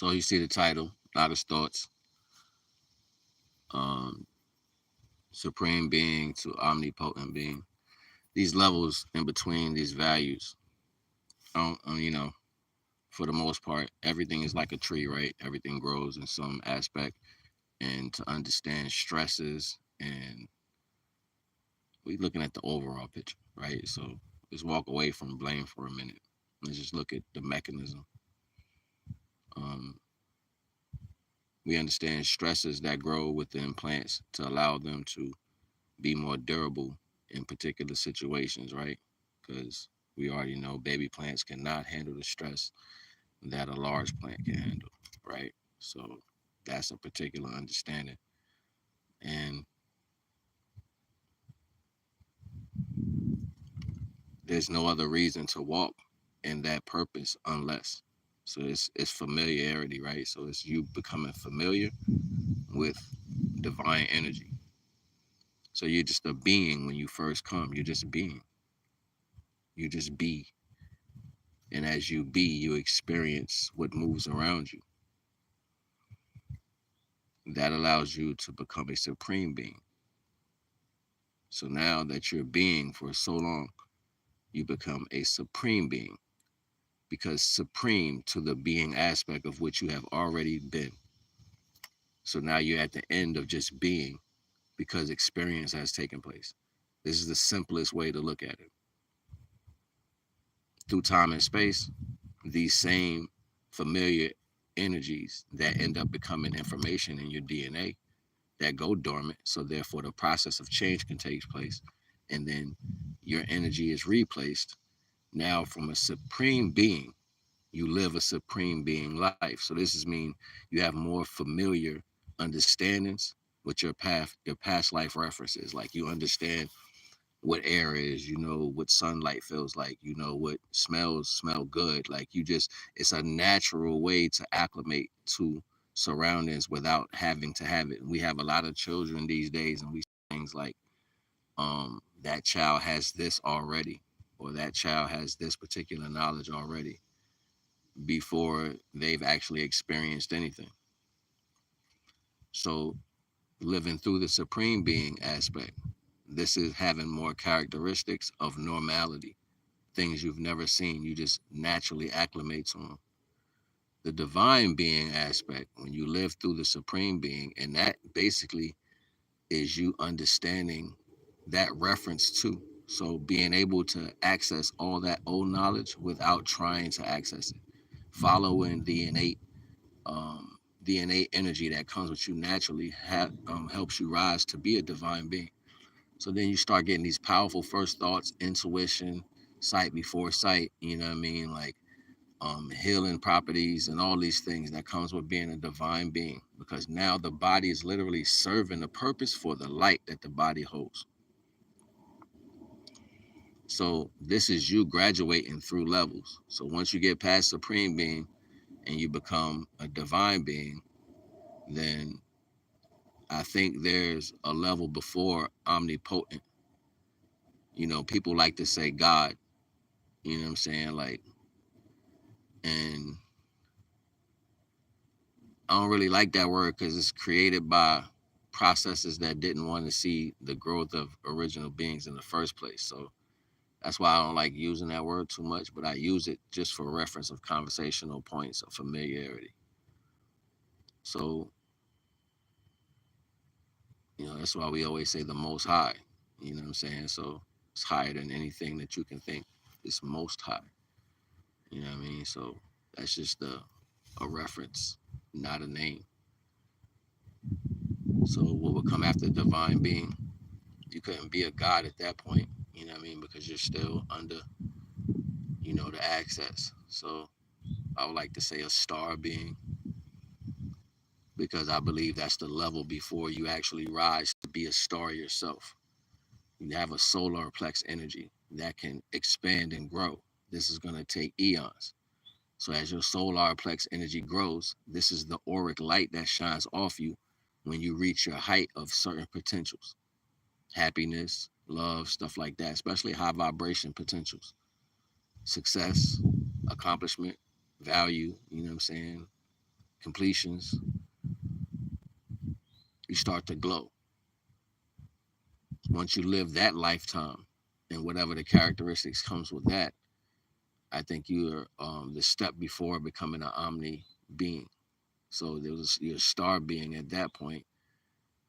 So you see the title, NAGA'S Thoughts, um, Supreme Being to Omnipotent Being. These levels in between these values, for the most part, everything is like a tree, right? Everything grows in some aspect. And to understand stresses, and we looking at the overall picture, right? So let's walk away from blame for a minute. Let's just look at the mechanism. Um, we understand stresses that grow within plants to allow them to be more durable in particular situations, right? Because we already know baby plants cannot handle the stress that a large plant can handle, right? So that's a particular understanding. And there's no other reason to walk in that purpose unless. So it's familiarity, right? So it's you becoming familiar with divine energy. So you're just a being when you first come. You're just a being. You just be. And as you be, you experience what moves around you. That allows you to become a supreme being. So now that you're being for so long, you become a supreme being, because supreme to the being aspect of which you have already been. So now you're at the end of just being because experience has taken place. This is the simplest way to look at it. Through time and space, these same familiar energies that end up becoming information in your DNA that go dormant. So therefore the process of change can take place. And then your energy is replaced. Now from a supreme being, you live a supreme being life. So this is mean you have more familiar understandings with your past life references. Like you understand what air is, you know what sunlight feels like, you know what smells smell good. Like you just, it's a natural way to acclimate to surroundings without having to have it. And we have a lot of children these days, and we say things like, that child has this already, or that child has this particular knowledge already before they've actually experienced anything. So living through the supreme being aspect, this is having more characteristics of normality, things you've never seen. You just naturally acclimate to them. The divine being aspect, when you live through the supreme being, and that basically is you understanding that reference too. So being able to access all that old knowledge without trying to access it, following the innate energy that comes with you naturally helps you rise to be a divine being. So then you start getting these powerful first thoughts, intuition, sight before sight, you know what I mean? Like healing properties and all these things that comes with being a divine being, because now the body is literally serving a purpose for the light that the body holds. So this is you graduating through levels. So once you get past supreme being and you become a divine being, then I think there's a level before omnipotent. You know, people like to say God, you know what I'm saying? Like, and I don't really like that word because it's created by processes that didn't want to see the growth of original beings in the first place. So that's why I don't like using that word too much, but I use it just for reference of conversational points of familiarity. So, that's why we always say the most high. You know what I'm saying? So it's higher than anything that you can think. It's most high. You know what I mean? So that's just a reference, not a name. So what would come after divine being? You couldn't be a god at that point. You know what I mean? Because you're still under, the access. So I would like to say a star being, because I believe that's the level before you actually rise to be a star yourself. You have a solar plex energy that can expand and grow. This is going to take eons. So as your solar plex energy grows, this is the auric light that shines off you when you reach your height of certain potentials. Happiness, love, stuff like that, especially high vibration potentials. Success, accomplishment, value, you know what I'm saying? completions, you start to glow. Once you live that lifetime and whatever the characteristics comes with that, I think you're the step before becoming an omni being. So there was your star being at that point.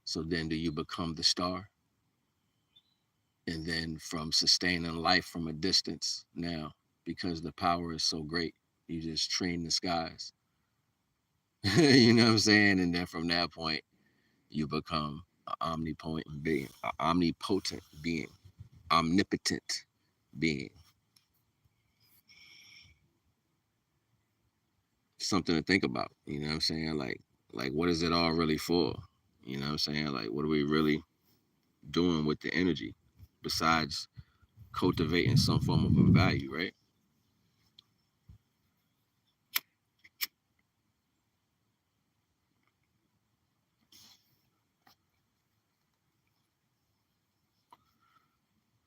So then do you become the star? And then from sustaining life from a distance now, because the power is so great, you just train the skies. You know what I'm saying? And then from that point, you become an omnipotent being, omnipotent being. Something to think about. You know what I'm saying? Like what is it all really for? You know what I'm saying? Like what are we really doing with the energy besides cultivating some form of a value, right?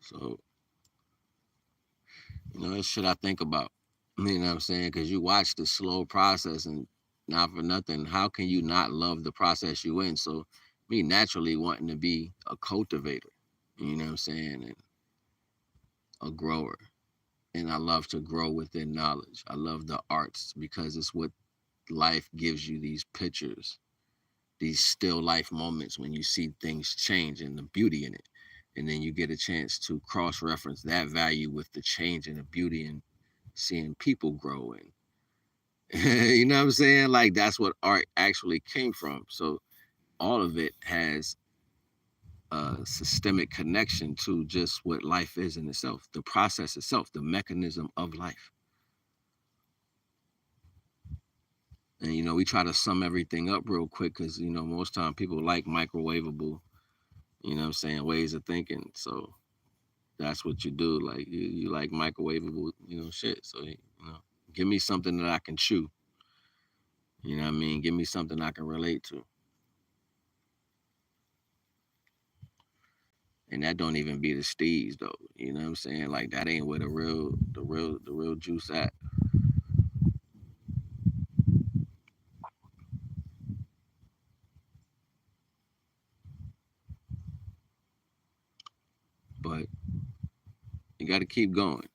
So, that's shit I think about. You know what I'm saying? Because you watch the slow process and not for nothing, how can you not love the process you in? So, me naturally wanting to be a cultivator, you know what I'm saying? And a grower. And I love to grow within knowledge. I love the arts because it's what life gives you, these pictures, these still life moments when you see things change and the beauty in it. And then you get a chance to cross reference that value with the change and the beauty and seeing people grow. And you know what I'm saying? Like that's what art actually came from. So all of it has a systemic connection to just what life is in itself, the process itself, the mechanism of life. And we try to sum everything up real quick because most time people like microwavable, what I'm saying, ways of thinking. So that's what you do. Like you like microwavable, shit. So give me something that I can chew. You know what I mean? Give me something I can relate to. And that don't even be the steez though. You know what I'm saying? Like that ain't where the real juice at. But you gotta keep going.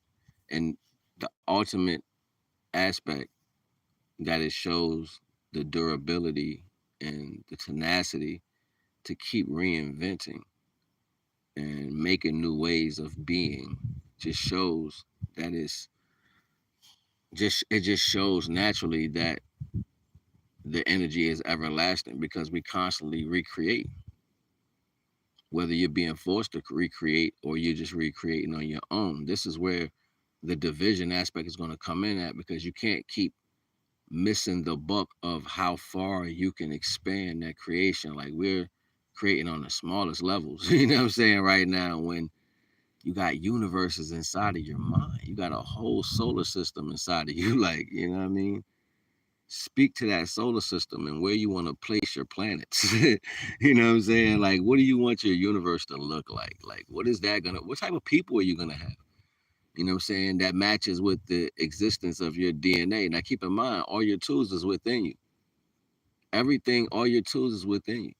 And the ultimate aspect that it shows the durability and the tenacity to keep reinventing and making new ways of being just shows that it just shows naturally that the energy is everlasting because we constantly recreate, whether you're being forced to recreate or you're just recreating on your own. This is where the division aspect is going to come in at because you can't keep missing the buck of how far you can expand that creation. Like we're creating on the smallest levels, you know what I'm saying, right now, when you got universes inside of your mind. You got a whole solar system inside of you. Like, you know what I mean? Speak to that solar system and where you want to place your planets. You know what I'm saying? Like, what do you want your universe to look like? Like, what type of people are you gonna have? You know what I'm saying? That matches with the existence of your DNA. Now keep in mind, all your tools is within you. Everything, all your tools is within you.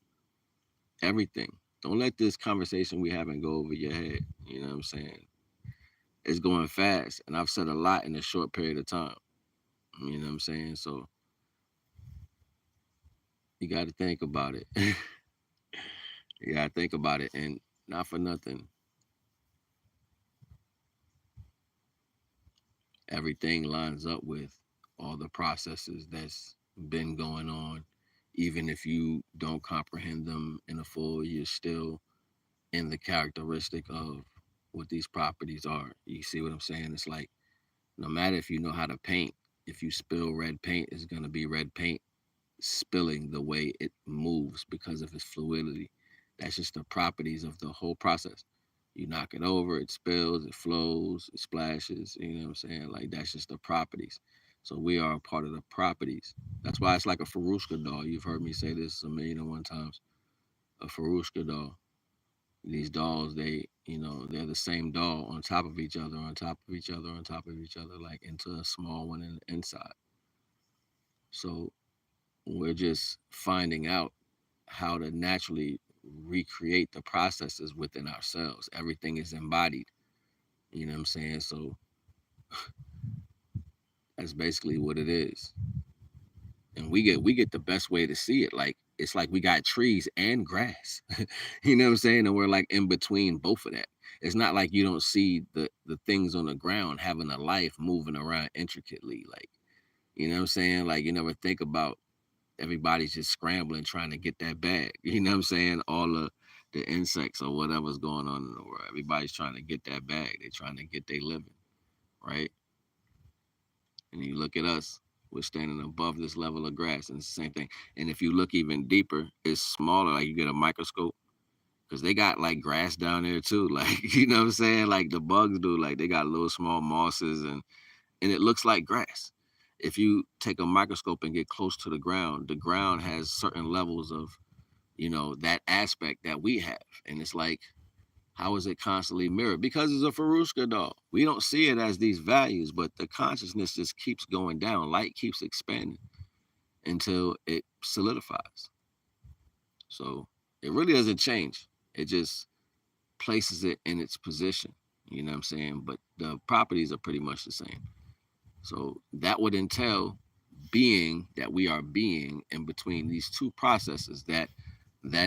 Everything. Don't let this conversation we having go over your head. You know what I'm saying? It's going fast. And I've said a lot in a short period of time. You know what I'm saying? So you gotta think about it. You gotta think about it. And not for nothing. Everything lines up with all the processes that's been going on. Even if you don't comprehend them in a full, you're still in the characteristic of what these properties are. You see what I'm saying? It's like no matter if you know how to paint, if you spill red paint, it's gonna be red paint spilling the way it moves because of its fluidity. That's just the properties of the whole process. You knock it over, it spills, it flows, it splashes. You know what I'm saying? Like that's just the properties. So we are a part of the properties. That's why it's like a Farushka doll. You've heard me say this a million and one times. A Farushka doll. These dolls, they're the same doll on top of each other, on top of each other, on top of each other, like into a small one inside. So We're just finding out how to naturally recreate the processes within ourselves. Everything is embodied. You know what I'm saying? So that's basically what it is. And we get the best way to see it. Like it's like we got trees and grass. You know what I'm saying? And we're like in between both of that. It's not like you don't see the things on the ground having a life moving around intricately. Like, you know what I'm saying? Like you never think about everybody's just scrambling trying to get that bag. You know what I'm saying? All the insects or whatever's going on in the world. Everybody's trying to get that bag. They're trying to get their living, right? And you look at us, we're standing above this level of grass, and it's the same thing. And if you look even deeper, it's smaller. Like you get a microscope, because they got like grass down there too. Like you know what I'm saying? Like the bugs do. Like they got little small mosses, and it looks like grass. If you take a microscope and get close to the ground has certain levels of that aspect that we have, and it's like how is it constantly mirrored? Because it's a Faruska doll. We don't see it as these values, but the consciousness just keeps going down. Light keeps expanding until it solidifies. So it really doesn't change. It just places it in its position. You know what I'm saying? But the properties are pretty much the same. So that would entail being that we are being in between these two processes that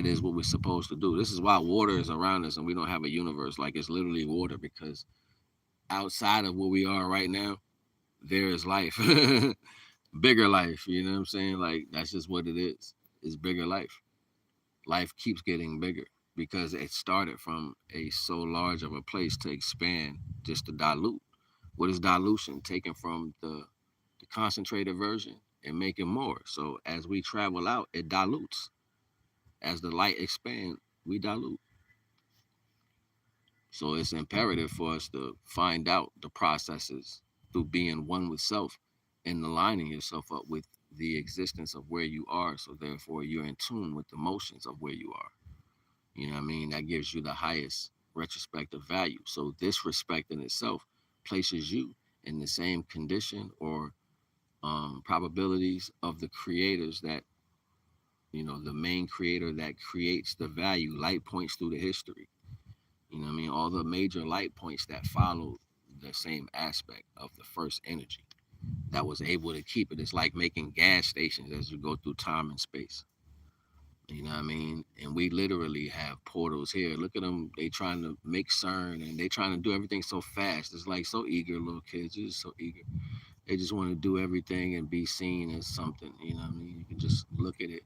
is what we're supposed to do. This is why water is around us and we don't have a universe. Like it's literally water, because outside of where we are right now, there is life. Bigger life, you know what I'm saying? Like that's just what it is. It's bigger life. Life keeps getting bigger because it started from a so large of a place to expand just to dilute. What is dilution? Taken from the concentrated version and making more. So as we travel out, it dilutes. As the light expands, we dilute. So it's imperative for us to find out the processes through being one with self and aligning yourself up with the existence of where you are. So therefore you're in tune with the motions of where you are. You know what I mean? That gives you the highest retrospective value. So this respect in itself places you in the same condition or probabilities of the creators that, the main creator that creates the value. Light points through the history. You know what I mean? All the major light points that followed the same aspect of the first energy that was able to keep it. It's like making gas stations as you go through time and space. You know what I mean? And we literally have portals here. Look at them. They trying to make CERN and they trying to do everything so fast. It's like so eager, little kids. They're just so eager. They just want to do everything and be seen as something. You know what I mean? You can just look at it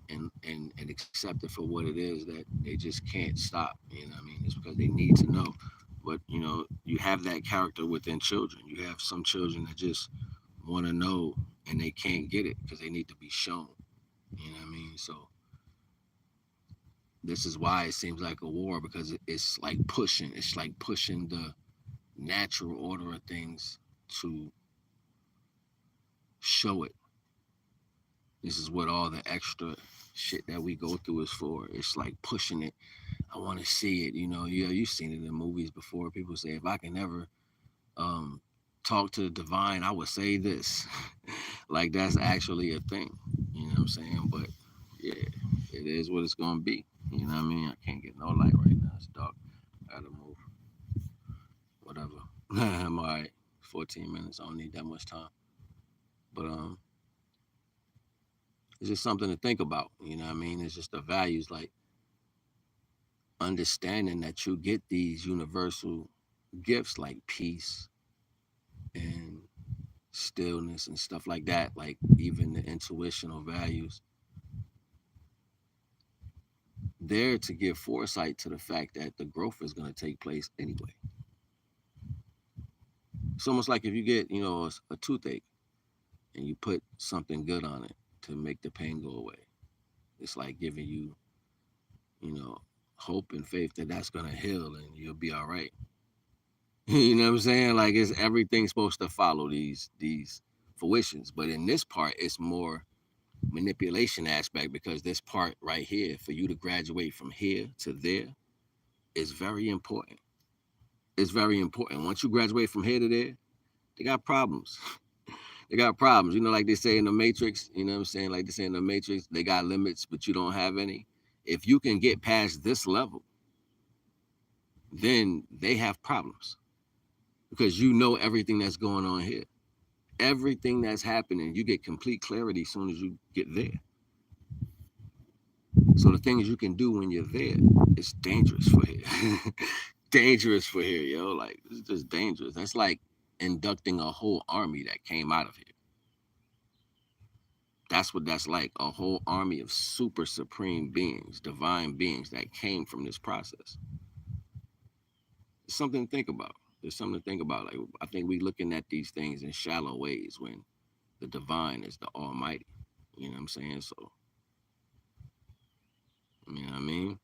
and accept it for what it is, that they just can't stop. You know what I mean? It's because they need to know. But you have that character within children. You have some children that just want to know and they can't get it because they need to be shown. You know what I mean? So this is why it seems like a war, because it's like pushing. It's like pushing the natural order of things to show it. This is what all the extra shit that we go through is for. It's like pushing it. I want to see it. Yeah, you've seen it in movies before. People say, if I can never um, talk to the divine, I would say this. Like that's actually a thing. You know what I'm saying? But yeah, it is what it's gonna be. You know what I mean? I can't get no light right now. It's dark. I gotta move. Whatever. I'm all right. 14 minutes. I don't need that much time. But it's just something to think about. You know what I mean? It's just the values, like understanding that you get these universal gifts like peace and stillness and stuff like that, like even the intuitional values, there to give foresight to the fact that the growth is going to take place anyway. It's almost like if you get, a toothache and you put something good on it to make the pain go away. It's like giving you, you know, hope and faith that that's going to heal and you'll be all right. You know what I'm saying? Like it's everything's supposed to follow these fruitions, but in this part, it's more manipulation aspect, because this part right here, for you to graduate from here to there, is very important. It's very important. Once you graduate from here to there, they got problems. They got problems. Like they say in the Matrix, you know what I'm saying? Like they say in the Matrix, they got limits, but you don't have any. If you can get past this level, then they have problems because you know everything that's going on here. Everything that's happening, you get complete clarity as soon as you get there. So the things you can do when you're there, it's dangerous for here. Dangerous for here, yo. Like, it's just dangerous. That's like inducting a whole army that came out of here. That's what that's like, a whole army of super supreme beings, divine beings that came from this process. It's something to think about. There's something to think about. Like, I think we looking at these things in shallow ways when the divine is the almighty. You know what I'm saying? So, you know what I mean?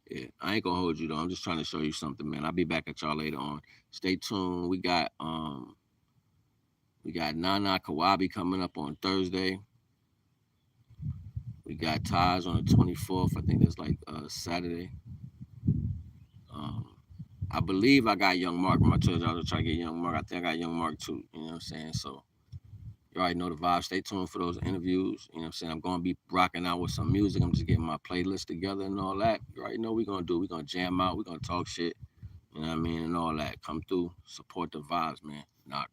Yeah, I ain't gonna hold you though. I'm just trying to show you something, man. I'll be back at y'all later on. Stay tuned. We got Nana Kawabi coming up on Thursday. We got Taj on the 24th. I think that's like Saturday. Um, I believe I got Young Mark. I told y'all to try to get Young Mark. I think I got Young Mark too. You know what I'm saying? So you already know the vibe. Stay tuned for those interviews. You know what I'm saying? I'm gonna be rocking out with some music. I'm just getting my playlist together and all that. You already know what we're gonna do. We're gonna jam out. We're gonna talk shit. You know what I mean? And all that. Come through. Support the vibes, man. Knock.